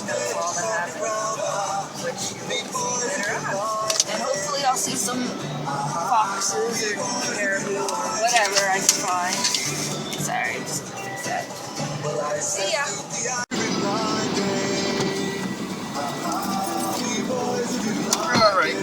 snowfall that happened, which you will see later on. And hopefully I'll see some foxes or caribou or whatever I can find. Sorry, just gonna fix that. See ya! Alright.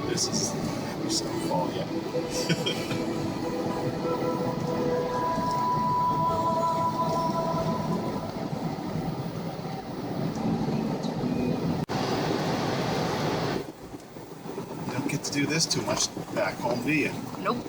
This is snowfall, yeah. You don't get to do this too much back home, do you? Nope.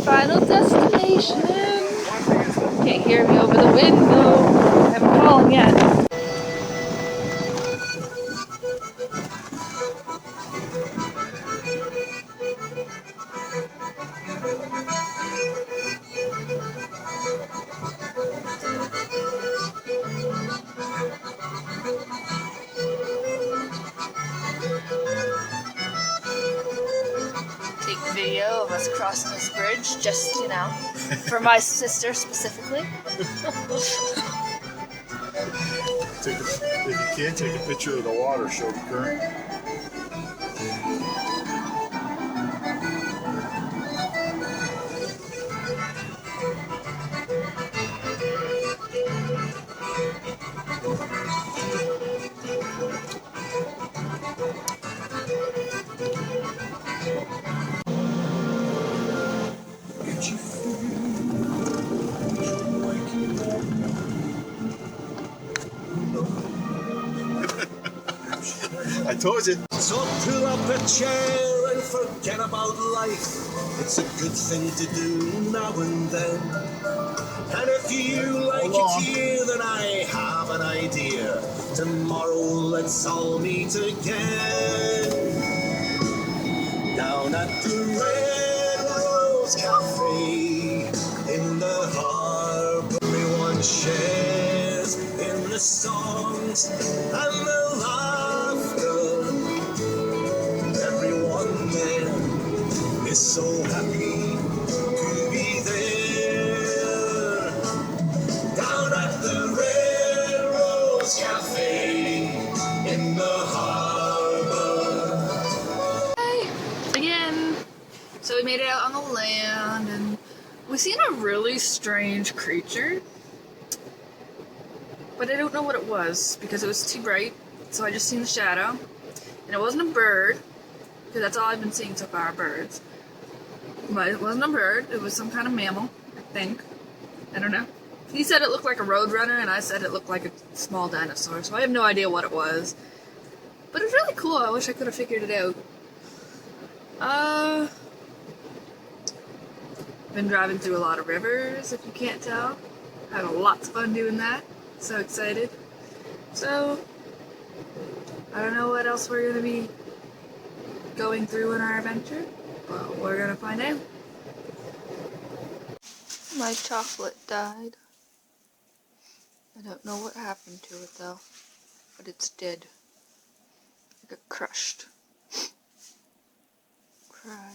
Final destination. Can't hear me over the window. I haven't fallen yet. Take video of us crossing this bridge, just, you know, for my sister specifically. If you can't take a picture of the water, show the current. I told you. So pull up a chair and forget about life. It's a good thing to do now and then. And if you like it here, then I have an idea. Tomorrow let's all meet again. Down at the Red Rose Cafe in the harbor, everyone shares in the songs and the laughter. Everyone there is so happy to be there. Down at the Red Rose Cafe in the harbor. Hey, again. So we made it out on the land, and we seen a really strange creature. But I don't know what it was, because it was too bright, so I just seen the shadow. And it wasn't a bird, Because that's all I've been seeing so far, birds. But it wasn't a bird, it was some kind of mammal, I think. I don't know. He said it looked like a roadrunner, and I said it looked like a small dinosaur, so I have no idea what it was. But it's really cool, I wish I could have figured it out. Been driving through a lot of rivers, if you can't tell. Having lots of fun doing that. So excited. So, I don't know what else we're going to be going through in our adventure, but we're going to find out. My chocolate died. I don't know what happened to it though, but it's dead. It got crushed. Cry.